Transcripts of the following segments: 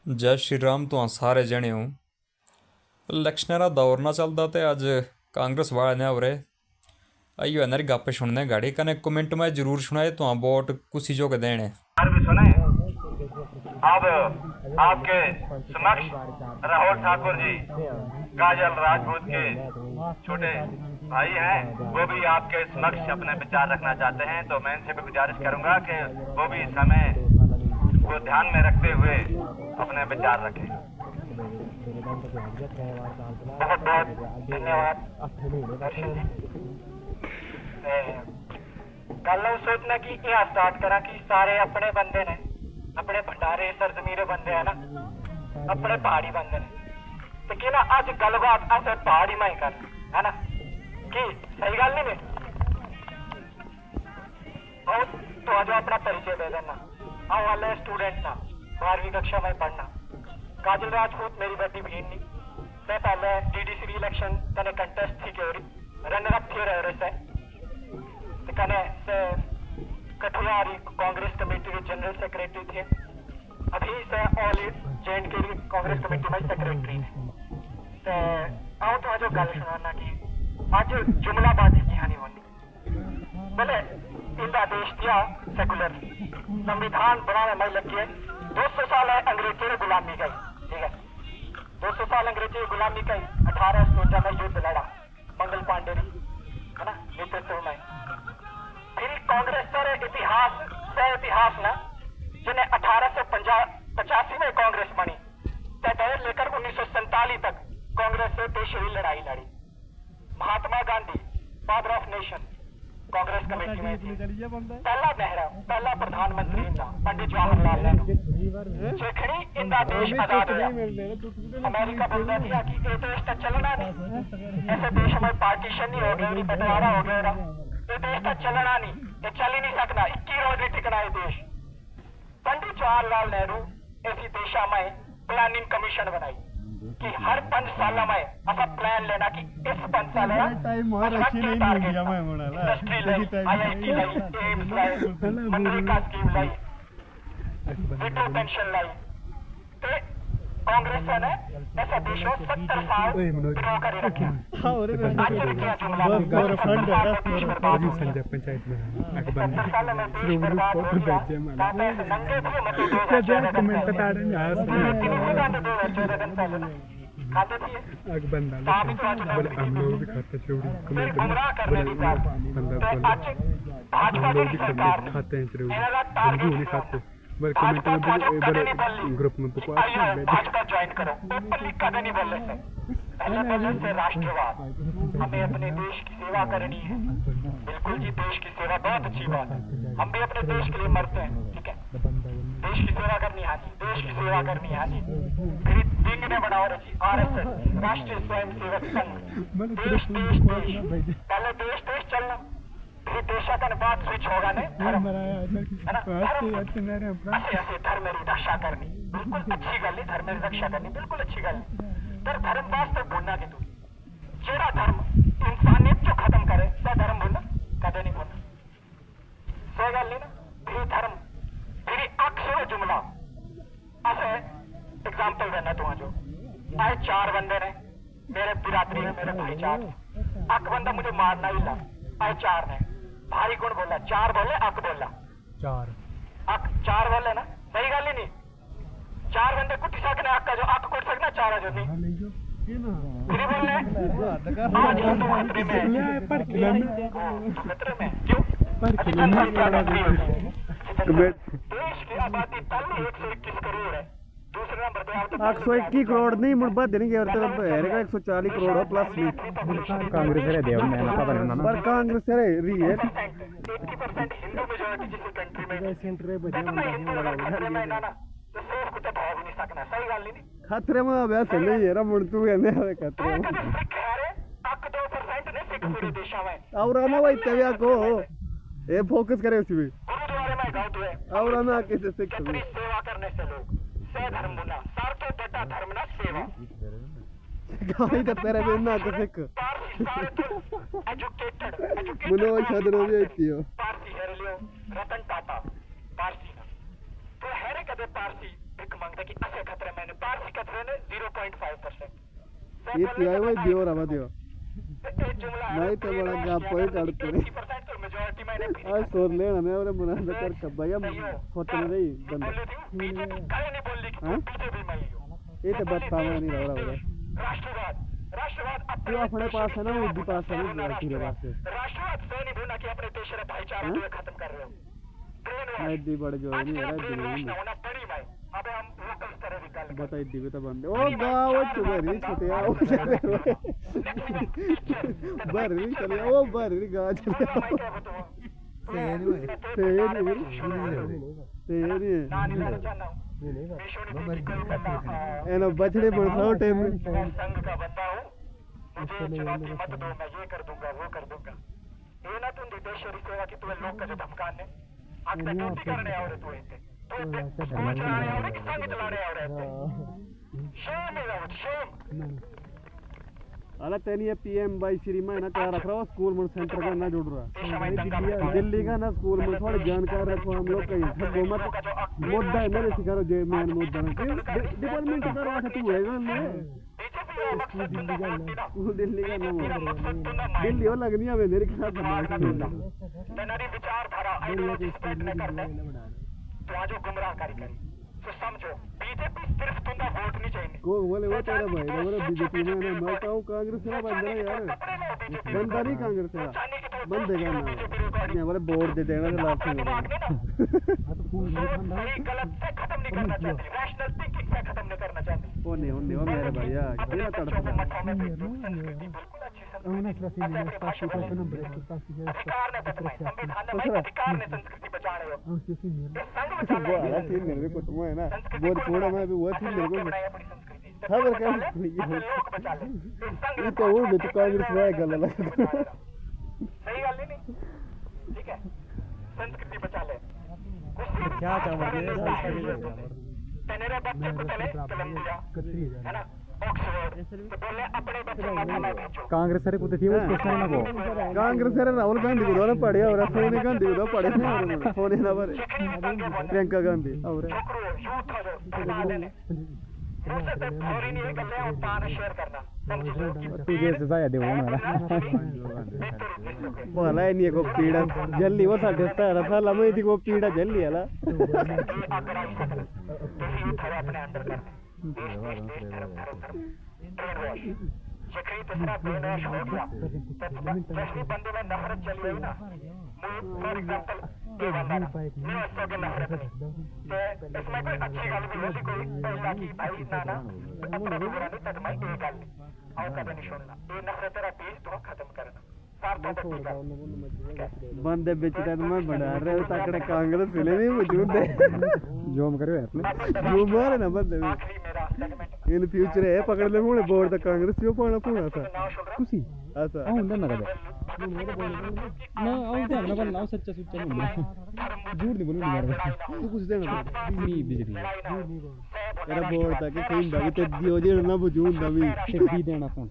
जय श्री राम तो सारे जने हूँ। इलेक्शन का दौर ना चलता तो अज कांग्रेस वाले ने हो रहे आइयो है गप सुनने गाड़ी कने कमेंट में जरूर सुनाए तो वोट कुछ जो के देने सुने। अब आपके समक्ष राहुल ठाकुर जी काजल राजपूत के छोटे भाई हैं, वो भी आपके समक्ष अपने विचार रखना चाहते हैं, तो मैं इनसे भी गुजारिश करूंगा कि वो भी समय को ध्यान में रखते हुए अपने विचार रखें। बहुत बहुत धन्यवाद। गल सोचना कि यह स्टार्ट करा कि सारे अपने बंदे ने, अपने भंडारे सरजमीरे बंदे है ना, अपने पहाड़ी बंदे ने, तो कि ना अज गलबात अस पहाड़ी में ही कर है ना, कि सही गल नहीं और तो आज अपना परिचय दे देना। आने वाले स्टूडेंट था 12वीं कक्षा में पढ़ना। काजल राजपूत मेरी बड़ी बहन नहीं, मैं पहले डीडीसी इलेक्शन कने कंटेस्ट थी के रनर अप थे रहे से कने से कठुआरी कांग्रेस कमेटी के जनरल सेक्रेटरी थे, अभी से ऑल जैन के कांग्रेस कमेटी में सेक्रेटरी थे। आओ तो आज गल सुनाना कि आज जुमलाबाजी कहानी बनी भले इंदा देश दिया सेकुलर संविधान बनाने में लगी है। 200 साल है अंग्रेजी ने गुलामी की, ठीक है, 200 साल अंग्रेजी की गुलामी की। 1857 में युद्ध लड़ा मंगल पांडे है ना नेतृत्व में। फिर कांग्रेस सर इतिहास ना जिन्हें 1885 में कांग्रेस बनी लेकर 1947 तक कांग्रेस से देशवी लड़ाई लड़ी। Mahatma Gandhi father of nation Congress committee में थी। पहला नेहरू पहला प्रधानमंत्री था पंडित जवाहरलाल नेहरू। जेखनी इंदा देश आजाद हुआ अमेरिका बोलता था कि ये देश तो चलना नहीं, ऐसे देश में पार्टीशन नहीं हो गया, बंटवारा हो गया, ये देश तो चलना नहीं, ये चल ही नहीं सकना, 21 रोज ही टिकना है देश। पंडित जवाहरलाल नेहरू ऐसी देशा में प्लानिंग कमीशन बनाई कि हर 5 साल में ऐसा प्लान लेना कि इस 5 साल में इंडस्ट्री लाई, IIT लाई, एम्स लाई, मनरेगा स्कीम लाई, विडो पेंशन लाई। तो कांग्रेस ने ऐसा देशों 70 साल ड्रॉ कर रखा। आज क्या जुमला पंचायत में 70 साल में देश बर्बाद हो गया। नंगे थे मतलब खाते थे हम लोग भी खाते फिर गुमराह करने की बात। तो आज भाजपा की सरकार खाते हैं खाते ग्रुप में भाजपा ज्वाइन करो, कदे नहीं बोले से पहले से राष्ट्रवाद। हमें अपने देश की सेवा करनी है, बिल्कुल जी, देश की सेवा बहुत अच्छी बात है, हम भी अपने देश के लिए मरते हैं, ठीक है, देश की सेवा करनी है जी, देश की सेवा करनी है जी। फिर विंग ने बनाओ रही RSS राष्ट्रीय स्वयं सेवक संघ। देश देश देश, पहले देश देश चलना, फिर देशा का बाद स्विच होगा ने धर्म है ना, ऐसे धर्म की रक्षा करनी बिल्कुल अच्छी गल है, धर्म की रक्षा करनी बिल्कुल अच्छी गल है। पर धर्म वास्ते बोलना कि तू जेड़ा धर्म इंसानियत जो खत्म करे सह धर्म बोलना कदे नहीं बोलना, सही गल नहीं ना। फिर धर्म फिर अक्सर जुमला ऐसे एग्जाम्पल देना तू जो आए 4 बंदे ने मेरे बिरादरी में, मेरे भाईचार अक बंदा मुझे मारना ही ला, आए 4 ने भारी गुण बोला, 4 बोले अक बोला, 4 बोले ना, सही गल ही नहीं। 4 बंदे कुट सकने अक जो अक कुट सकना 4 जो नहीं फिर बोलने आज हिंदू खतरे में, खतरे में क्यों? देश की आबादी पहले 121 करोड़ है, दूसरे नंबर पे 121 करोड़ नहीं मुड़ देने के तो हेरेगा 140 करोड़ प्लस में कांग्रेस रे देव में पता नहीं ना, पर कांग्रेस रे रही है 80% हिंदू मेजॉरिटी जिस कंट्री में सेंटर पे खतरे में ना तो सेफ कुछ भाग नहीं सकना, सही गल नहीं। खतरे में अभ्यास नहीं है रा मुड़ तू कहने है खतरे में सिख है रे अक 2% ने सिख पूरे देश में और ना भाई तविया को ये फोकस करे उस पे गुरुद्वारे में गाँव तो है और ना किसे सिख सेवा करने से लोग से धर्म बुना सार तो बड़ा धर्म ना सेवा गाई तो तेरे में ना के सिख एजुकेटेड मुनो शायद रोज आती हो पारसी है लियो रतन टाटा पारसी ना तो हेरे कदे बारसी भिक मांगते कि असे खतरे मैंने बारसी खतरे ने 0.5%. ये पिया हुआ दियो रवा दियो एक जुमला नहीं तो बड़ा गाप कोई काटते नहीं 80% तो मेजॉरिटी मैंने भी आज सोर ले हमें और मना कर कब्बाया होते नहीं बंदा बीजेपी कहीं नहीं बोल ली कि हाँ? बीजेपी में ही हो. ये तो बात पावा नहीं रहा रहा राष्ट्रवाद राष्ट्रवाद जो अपने पास है ना वो भी पास है ना पूरे पास से राष्ट्रवाद से नहीं बोलना कि अपने देश रे भाईचारा हाँ? जो है खत्म कर रहे हो. मैं दी बड़े जो नहीं है दी नहीं होना पड़ी भाई. अबे हम लोकल तरह की गल बता दी भी तो बंद ओ गाओ चुबरी छोटे आओ बरी चले ओ बरी गा चले एनो बछड़े बनसाओ टाइम में संघ का बंदा हूँ. मुझे चुनौती मत दो, मैं ये कर दूंगा वो कर दूंगा. ये ना तुम देशरी सेवा की तुम्हें लोग का जो धमकाने आज तक ड्यूटी करने आ रहे तो चलाने आ रहे कि संघ चलाने आ रहे. शेम है वो शेम. अला तेनी पीएम बाई श्री मैं ना क्या रख रहा हूँ स्कूल में सेंटर का ना जोड़ रहा दिल्ली का ना स्कूल में थोड़ी जानकार रखो हम लोग कहीं हुकूमत मुद्दा है मेरे सिखारो जो मेन मुद्दा है डिपार्टमेंट का रहा था तू है ना दिल्ली का नाम दिल्ली और लगनी है मेरे खिलाफ मेरी विचारधारा आइडियोलॉजी स्प्रेड नहीं करते तो आज गुमराहकारी करी. तो समझो बीजेपी सिर्फ तुम्हारा वोट नहीं चाहिए को बोले वो तेरा भाई हमारा बीजेपी में ना मैं कहूँ कांग्रेस का बंदा है यार बंदा नहीं कांग्रेस का बंदेगा ना ये बोले वोट दे देना तो लाभ से गलत से खत्म नहीं करना चाहती, रैशनल थिंकिंग से खत्म नहीं करना चाहती. वो नहीं वो मेरे भैया ये ना तड़प अधिकार ने बचवाई, संविधान ने अधिकार ने संस्कृति बचा रहे हो. वो आला थी मेरे को तुम है ना बहुत थोड़ा मैं भी वो थी मेरे को खबर क्या लोग बचा ले. ये तो वो भी तो कांग्रेस में गल लगा सही गल नहीं. ठीक है, संस्कृति बचा ले. क्या चाह तेरे बच्चे को चले कोलंबिया है ना ऑक्सफोर्ड तो बोले अपने बच्चे को मैं भेजो. कांग्रेस सर को थी उसको सुनना को कांग्रेस सर राहुल गांधी को दोनों पढ़े और सोनिया गांधी को पढ़े नहीं सोनिया ना पर प्रियंका गांधी और यूथ हो जो और इन ये गल्ले और पान शेयर करना तुझे सजाया दे वाला बोला नहीं को पीड़ा जल्दी वो 17 साल में थी को पीड़ा जल्दी है ला अपने अंदर तीसरा बेनोश हो गया. जैसे बंदे में नफरत चली गई ना, फॉर एग्जाम्पल ये बंदा ना न्यूज़ के नफरत नहीं इसमें कोई अच्छी गल भी नहीं कोई पैसा की भाई ना ना अपना भी बुरा नहीं तक मैं ये गल और कभी नहीं सुनना. ये नफरत तेरा बीज तो खत्म करना बंदे बेचता तो मैं बढ़ा रहे तकड़े कांग्रेस फिले नहीं मौजूद है जोम करो जो मारे ना बंदे इन फ्यूचर है पकड़ ले मुड़े बोर्ड तक कांग्रेस जो पाना पूरा था खुशी ऐसा ਹੁੰਦਾ ਨਾ ਕਦੇ ਨਾ ਆਉਂ ਤੇ ਅਗਲਾ ਬੰਦਾ ਸੱਚਾ ਸੁੱਚਾ ਨਹੀਂ ਹੁੰਦਾ ਝੂਠ ਨਹੀਂ ਬੋਲੂਗਾ ਯਾਰ तू कुछ देना ਨਹੀਂ ਬਿਜਲੀ तेरा बोर्ड तक कहीं दा भी ते दियो जे ना मौजूद दा भी ਸਿੱਧੀ ਦੇਣਾ ਫੋਨ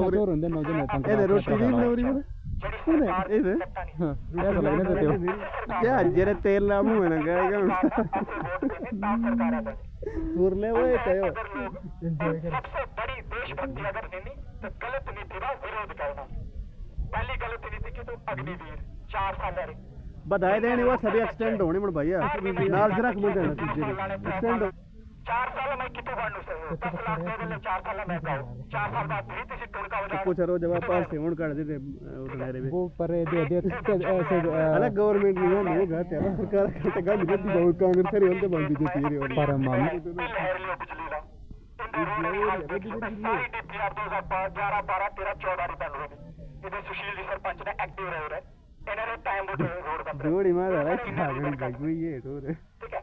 और ਹੋਰ ਹੁੰਦੇ ਨਾ ਜਨੇ ਤਾਂ ए रोटी नहीं बनौरी में कौन है ए ਹਾਂ ਇਹ ਸਭ ਲੱਗਨੇ ਤੇ ਹੋ क्या जेरे तेल ना मुंह ना गाएगा सुर ले वो कयो सबसे बड़ी देशभक्ति अगर नहीं तो गलत नीति का विरोध करना. पहली गलत नीति की तो अग्निवीर 4 साल रही बधाई देनी वो सभी एक्सटेंड होने मन भैया नाल जरा मुझे देना तुझे एक्सटेंड 4 साल में कितने बार नुसे हो 10 लाख दे बोले 4 साल में गाओ 4 साल बाद भी किसी टोल का हो जाए कुछ रो जवाब पास से होन कर देते उठने रे वो पर दे ऐसे अलग गवर्नमेंट नहीं है गाते है सरकार करते गाली देती बहुत कांग्रेस खरी होते बंद देती है और पर माम लहर लो बिजली ला सारी डीपीआर 2011 12 13 14 री बन रही इधर सुशील जी सरपंच ने एक्टिव रहे रहे इन्होंने टाइम वो रोड बंद जोड़ी मार रहा है आगड़ी भाई ये तो ठीक है.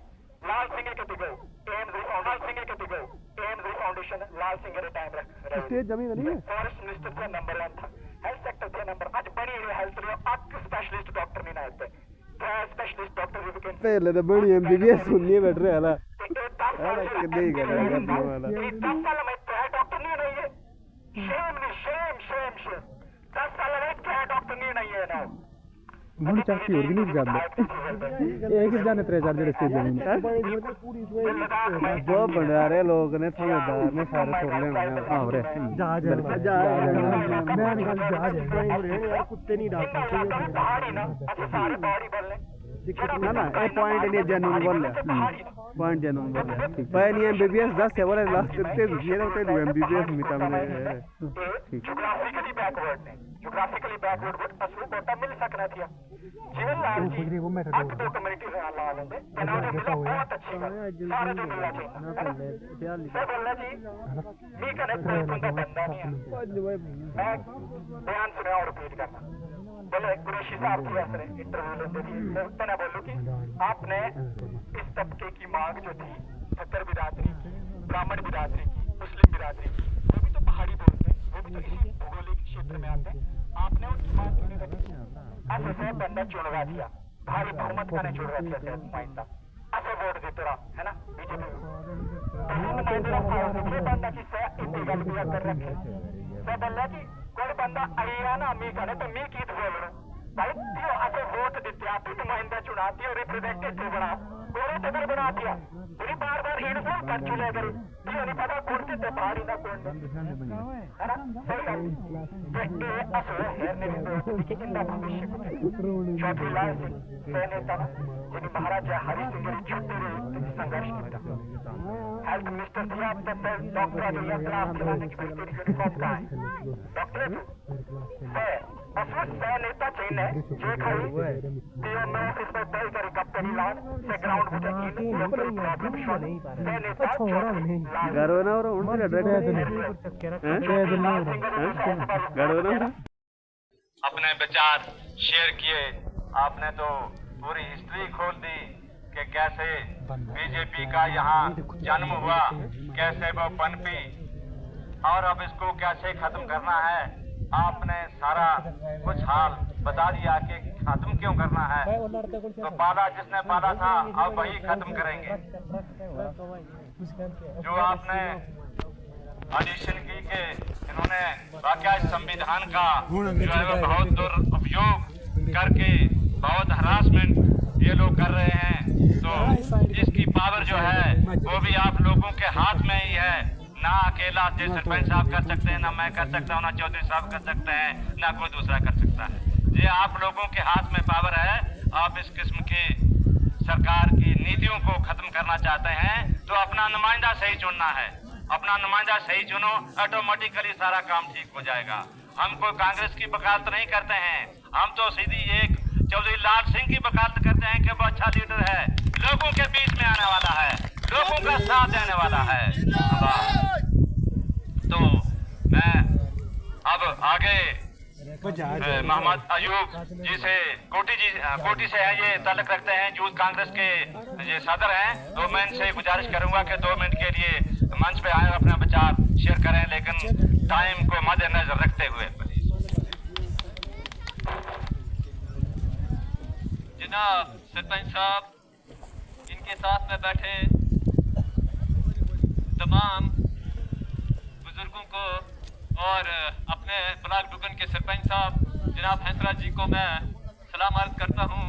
लाल सिंह के गो एम्स फाउंडेशन लाल सिंह रे टाइम रख स्टेज जमीन नहीं है फॉरेस्ट मिनिस्टर का नंबर 1 था हेल्थ सेक्टर का नंबर आज बड़ी हेल्थ रे अक स्पेशलिस्ट डॉक्टर नहीं आते स्पेशलिस्ट डॉक्टर भी कैन पहले तो बड़ी एमबीबीएस सुननी बैठ रहे हला अरे कितने ही कर रहा है वाला 10 साल में डॉक्टर नहीं रही है शेम 10 साल में क्या डॉक्टर नहीं है ना मुंड चाहती और भी नहीं जान एक ही जाने 3-4 जड़े स्टेज में जो बना रहे लोग ने समझदार ने सारे छोड़ लेना है। हां रे जहाज मैं निकाल जहाज है यार कुत्ते नहीं डाल सकते पहाड़ी ना अच्छा सारे पहाड़ी बोल ले ना ना ए पॉइंट नहीं जेन्युइन बोल ले पॉइंट जेन्युइन बोल ले भाई नहीं एमबीबीएस 10 है बोले लास्ट करते ये होते हैं एमबीबीएस मिटा में ठीक ज्योग्राफिकली बैकवर्ड ने ज्योग्राफिकली बैकवर्ड असू कोटा मिल सकना था जीवन लाल जी अब तो कम्युनिटी से ला लेंगे कनाडा मिला बहुत अच्छी बात सारे जो मिलना चाहिए सर बोलना जी मी कनेक्ट का बंदा नहीं है मैं बयान सुना और रिपीट करना बोले कुरैशी साहब की असर इंटरव्यू लेते थे मैं उतना बोलूं कि आपने इस तबके की मांग जो थी ठक्कर बिरादरी की ब्राह्मण बिरादरी की मुस्लिम बिरादरी की वो भी तो पहाड़ी बोलते हैं वो भी तो इसी भौगोलिक क्षेत्र में आते हैं आपने उनकी बात क्यों नहीं रखी ऐसे से बंदा चुनवा दिया भारी बहुमत का ने चुनवा दिया सेहत नुमाइंदा ऐसे वोट देते रहा है ना बीजेपी ये बंदा की से इतनी गलतियां कर रखे मैं बोल रहा कि कोई बंदा आया ना मी करे तो मी की बोल रहा भाई त्यो ऐसे वोट देते आप ही नुमाइंदा चुनाती और रिप्रेजेंटेटिव बना गोरे तगर बना दिया पूरी बार इन्फॉर्म कर चुने करी त्यो नहीं पता कौन से ते पहाड़ी ना कौन है ना सही ये असर हेरने में कि इंदा भविष्य को चौथी लाइन से नेता जिन्हें महाराजा हरि सिंह ने छुट्टी संघर्ष किया हेल्थ मिनिस्टर थी आप तब डॉक्टर अब्दुल्ला सलाम खिलाने की बेहतरी यूनिफॉर्म का है डॉक्टर है असर से नेता चाहिए जे खाई पीएम में ऑफिस में बैठ कर कप्तानी लान से ग्राउंड में जाके लोकल प्रॉब्लम सॉल्व से नेता गरो ना और उनसे गरो ना अपने विचार शेयर किए आपने तो पूरी हिस्ट्री खोल दी कि कैसे बीजेपी का यहाँ जन्म हुआ कैसे वो पनपी और अब इसको कैसे खत्म करना है आपने सारा कुछ हाल बता दिया कि खत्म क्यों करना है तो पाला जिसने पाला था अब वही खत्म करेंगे जो आपने ऑडिशन की कि इन्होंने वाकई संविधान का जो है वो बहुत दुरुपयोग करके बहुत हरासमेंट ये लोग कर रहे हैं तो इसकी पावर जो है वो भी आप लोगों के हाथ में ही है ना अकेला सरपंच साहब कर सकते हैं ना मैं कर सकता हूँ ना चौधरी साहब कर सकते हैं ना कोई दूसरा कर सकता है ये आप लोगों के हाथ में पावर है आप इस किस्म की सरकार की नीतियों को खत्म करना चाहते हैं तो अपना नुमाइंदा सही चुनना है अपना नुमाइंदा सही चुनो ऑटोमेटिकली सारा काम ठीक हो जाएगा हम कोई कांग्रेस की वकालत नहीं करते हैं हम तो सीधी एक चौधरी लाल सिंह की वकालत करते हैं कि वो अच्छा लीडर है लोगों के बीच में आने वाला है लोगों का साथ देने वाला है तो मैं अब आगे मोहम्मद अयूब जी से कोटी से है ये ताल्लुक रखते हैं यूथ कांग्रेस के ये सदर हैं तो मैं इनसे गुजारिश करूंगा कि 2 मिनट के लिए मंच पे आए अपना विचार शेयर करें लेकिन टाइम को मद्देनजर रखते हुए जनाब सरपंच साहब इनके साथ में बैठे तमाम बुजुर्गों को और अपने ब्लॉक डुगन के सरपंच साहब जनाब हंसराज जी को मैं सलाम अर्ज करता हूं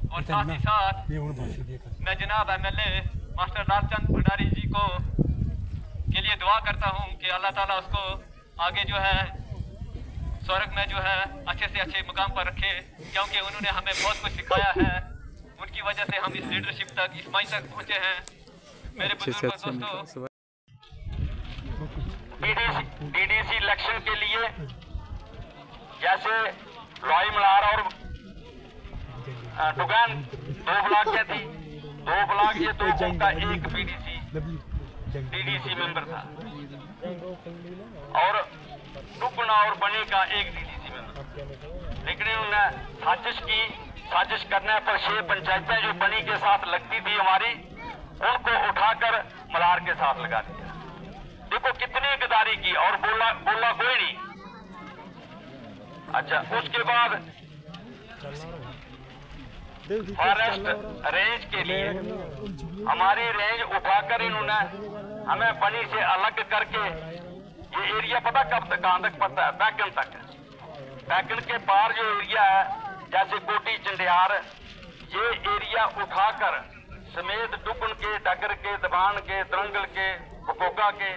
और साथ ही साथ मैं जनाब एमएलए मास्टर लालचंद भंडारी जी को के लिए दुआ करता हूं कि अल्लाह ताला उसको आगे जो है स्वर्ग में जो है अच्छे से अच्छे मुकाम पर रखे क्योंकि उन्होंने हमें बहुत कुछ सिखाया है उनकी वजह से हम इस लीडरशिप तक इस मंच तक पहुंचे हैं मेरे बुजुर्गों दोस्तों डीडीसी इलेक्शन के लिए जैसे लॉई मलार और डुगान 2 ब्लॉक में थी 2 ब्लॉक ये 2 का एक डीडीसी मेंबर था और डुगना और बनी का एक डीडीसी मेंबर लेकिन उन्होंने साजिश करने पर 6 पंचायतें जो बनी के साथ लगती थी हमारी उनको उठाकर मलार के साथ लगा दिया देखो कितनी गद्दारी की और बोला कोई नहीं अच्छा उसके बाद फॉरेस्ट रेंज के लिए हमारी रेंज उठाकर इन्होंने हमें बनी से अलग करके ये एरिया पता कब तक कहां तक पता है बैकन तक है बैकन के पार जो एरिया है जैसे कोटी चंडियार, ये एरिया उठाकर समेत डुगन के, डगर के, दबान के, दरंगल के, बकोगा के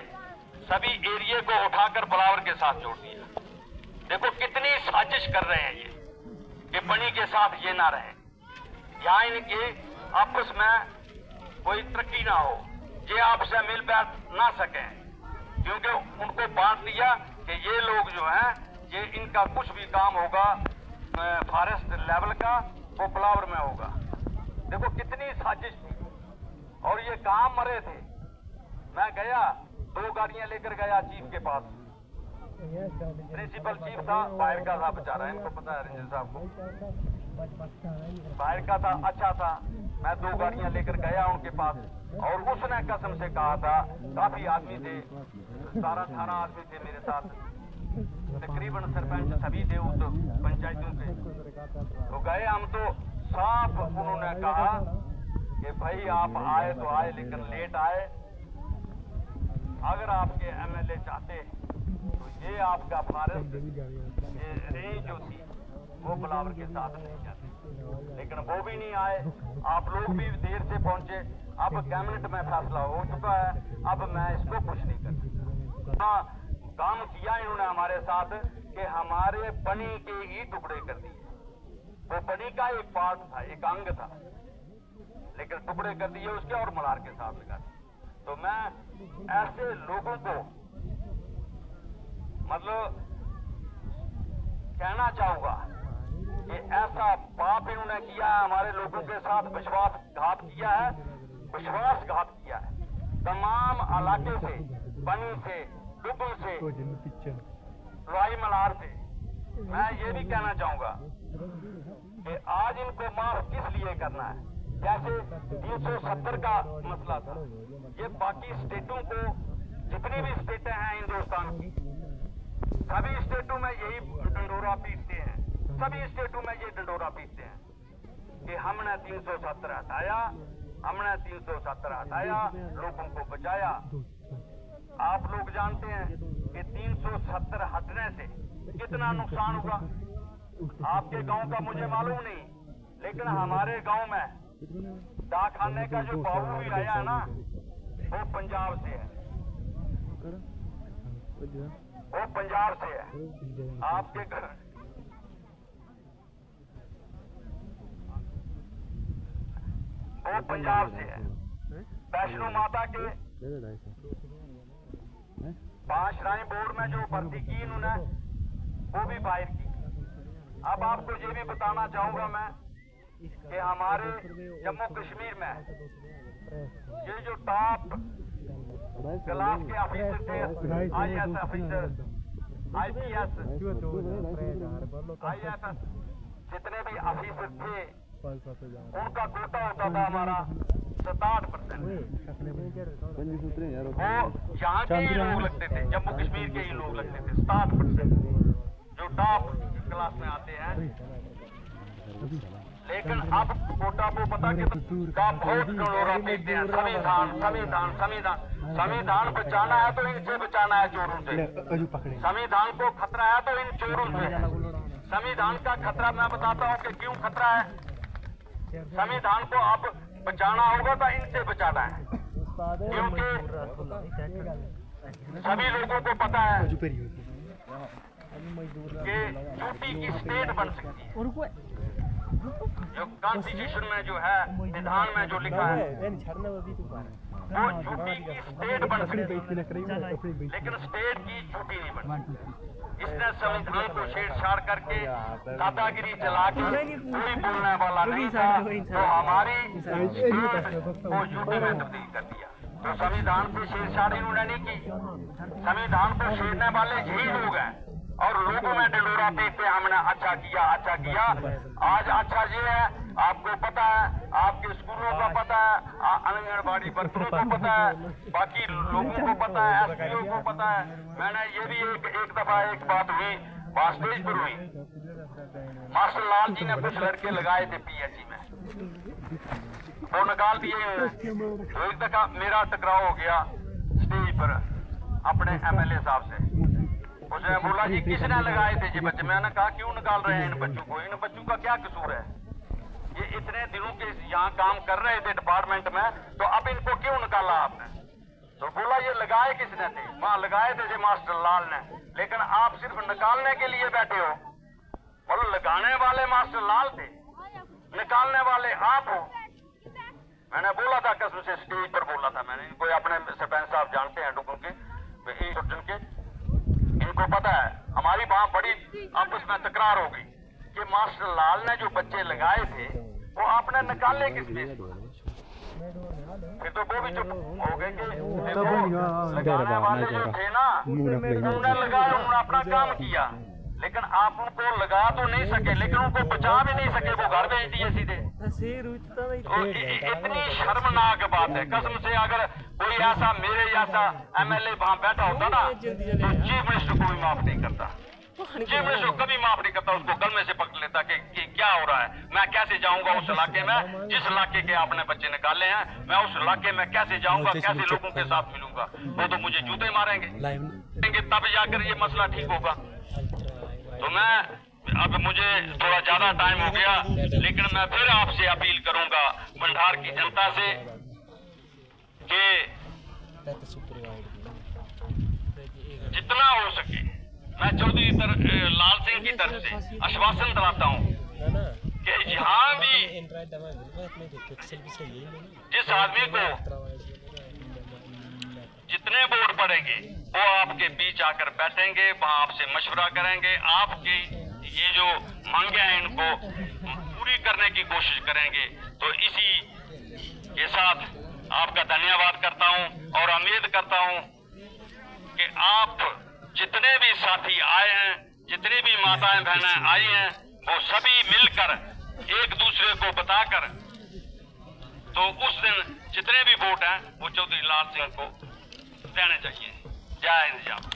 सभी एरिया को उठाकर बिलावर के साथ जोड़ दिया। देखो कितनी साजिश कर रहे हैं ये कि बनी के साथ ये ना रहे, यहाँ इनके आपस में कोई तरक्की ना हो, ये आपसे मिल बैठ ना सकें, क्योंकि उनको बांट दिया कि ये लोग जो हैं ये इनका कुछ भी काम होगा फॉरेस्ट लेवल का वो बिलावर में होगा। देखो कितनी साजिश थी। और ये कहाँ मरे थे? मैं गया, 2 गाड़ियां लेकर गया चीफ के पास। प्रिंसिपल चीफ था, बाहर का था बेचारा, इनको पता है रंजन साहब को, बाहर का था, अच्छा था। मैं 2 गाड़ियां लेकर गया उनके पास और उसने कसम से कहा था, काफी आदमी थे, 17-18 आदमी थे मेरे साथ, तकरीबन सरपंच सभी थे उस पंचायतों के। तो गए हम तो साफ उन्होंने कहा कि भाई आप आए तो आए लेकिन लेट आए, अगर आपके एमएलए चाहते तो ये आपका फॉरेस्ट ये रेंज जो थी वो बिलावर के साथ नहीं जाती, लेकिन वो भी नहीं आए। आप लोग भी देर से पहुंचे। अब कैबिनेट में फैसला हो चुका है, अब मैं इसको कुछ नहीं कर सकता। काम किया इन्होंने हमारे साथ कि हमारे बनी के ही टुकड़े कर दिए। वो बनी का एक पार्ट था, एक अंग था, लेकिन टुकड़े कर दिए उसके और मलार के साथ लगा दिए। तो मैं ऐसे लोगों को मतलब कहना चाहूंगा कि ऐसा पाप इन्होंने किया है, हमारे लोगों के साथ विश्वासघात किया है, विश्वासघात किया है। तमाम इलाके से, बनी से, डुगल से, लोहाई मलार से मैं ये भी कहना चाहूंगा कि आज इनको माफ किस लिए करना है। जैसे 370 का मसला था, ये बाकी स्टेटों को, जितनी भी स्टेटें हैं हिंदुस्तान की, सभी स्टेटों में यही डंडोरा पीटते हैं, सभी स्टेटों में ये डंडोरा पीटते हैं कि हमने 370 हटाया, हमने 370 हटाया, लोगों को बचाया। आप लोग जानते हैं कि 370 हटने से कितना नुकसान होगा। आपके गांव का मुझे मालूम नहीं, लेकिन हमारे गांव में डाकखाने का जो बाबू भी आया है ना, वो पंजाब से है, वो पंजाब से है। आपके घर वो पंजाब से है। वैष्णो माता के 5 श्राइन बोर्ड में जो भर्ती की इन्होंने, वो भी बाहर की। अब आपको ये भी बताना चाहूंगा मैं कि हमारे जम्मू कश्मीर में ये जो टॉप क्लास के ऑफिसर थे, IAS ऑफिसर, IPS, IFS, जितने भी ऑफिसर थे उनका कोटा होता था हमारा 67%। वो यहाँ के ही लोग लगते थे, जम्मू कश्मीर के ही लोग लगते थे, 67% जो टॉप क्लास में आते हैं। लेकिन अब कोटा को पता कि का बहुत डंडोरा पीटते हैं। संविधान, संविधान, संविधान, संविधान बचाना है तो इनसे बचाना है, चोरों से। संविधान को खतरा है तो इन चोरों से। संविधान का खतरा मैं बताता हूँ कि क्यों खतरा है। संविधान को अब बचाना होगा तो इनसे बचाना है, क्योंकि सभी लोगों को पता है कि यूपी की स्टेट बन सकती है। जो कॉन्स्टिट्यूशन में जो है, विधान में जो लिखा है, वो यूपी की स्टेट बन सकती है, लेकिन स्टेट की यूपी नहीं बन सकती। इसने संविधान को छेड़छाड़ करके दादागिरी चला के कोई बोलने वाला नहीं था, तो हमारी स्टेट को यूपी में तब्दील कर दिया। तो संविधान से छेड़छाड़ इन्होंने नहीं की। संविधान को छेड़ने वाले यही लोग हैं और लोगों में डंडोरा पीटते हमने अच्छा किया, अच्छा किया। आज अच्छा ये है, आपको पता है, आपके स्कूलों का पता है, आंगनबाड़ी वर्करों को पता है, बाकी लोगों को पता है, SPO को पता है। मैंने ये भी एक दफा एक बात हुई, स्टेज पर हुई, मास्टर लाल जी ने कुछ लड़के लगाए थे PHE में, वो निकाल दिए। तो एक दफा मेरा टकराव हो गया स्टेज पर अपने MLA साहब से। उसने बोला जी किसने लगाए थे ये बच्चे। मैंने कहा क्यों निकाल रहे हैं इन बच्चों को, इन बच्चों का क्या कसूर है, ये इतने दिनों के यहाँ काम कर रहे थे डिपार्टमेंट में, तो अब इनको क्यों निकाला आपने। तो बोला ये लगाए किसने थे, वहां लगाए थे मास्टर लाल ने, लेकिन आप सिर्फ निकालने के लिए बैठे हो। बोलो लगाने वाले मास्टर लाल थे, निकालने वाले आप हो। मैंने बोला था कसम से, स्टेज पर बोला था मैंने, कोई अपने सरपंच साहब जानते हैं डुगन के, इनको पता है। हमारी वहां बड़ी आपस में तकरार हो गई कि मास्टर लाल ने जो बच्चे लगाए थे वो आपने निकाले किस लिए। फिर तो वो भी चुप हो गए कि लगाने वाले जो थे ना उन्होंने लगाया, उन्होंने अपना काम किया, लेकिन आप उनको लगा तो नहीं सके, लेकिन उनको बचा भी नहीं सके, वो घर भेज दिए सीधे। तो इतनी शर्मनाक बात है कसम से। अगर कोई ऐसा मेरे जैसा MLA वहां बैठा होता ना तो चीफ मिनिस्टर को भी माफ नहीं करता, चीफ मिनिस्टर को कभी माफ नहीं करता, उसको गल में से पकड़ लेता कि क्या हो रहा है। मैं कैसे जाऊंगा उस इलाके में, जिस इलाके के आपने बच्चे निकाले हैं, मैं उस इलाके में कैसे जाऊंगा, कैसे लोगों के साथ मिलूंगा। वो तो मुझे जूते मारेंगे, तब जाकर ये मसला ठीक होगा। तो मैं अब मुझे थोड़ा ज्यादा टाइम हो गया, लेकिन मैं फिर आपसे अपील करूंगा भंडार की जनता से कि जितना हो सके मैं चौधरी लाल सिंह की तरफ से आश्वासन दिलाता हूं कि यहाँ भी जिस आदमी को जितने वोट पड़ेंगे वो आपके बीच आकर बैठेंगे, वहां आपसे मशवरा करेंगे, आपकी ये जो मांगे हैं इनको पूरी करने की कोशिश करेंगे। तो इसी के साथ आपका धन्यवाद करता हूं और उम्मीद करता हूं कि आप जितने भी साथी आए हैं, जितनी भी माताएं बहनें आई हैं, वो सभी मिलकर एक दूसरे को बताकर तो उस दिन जितने भी वोट हैं वो चौधरी लाल सिंह को देने चाहिए। जय हिंद।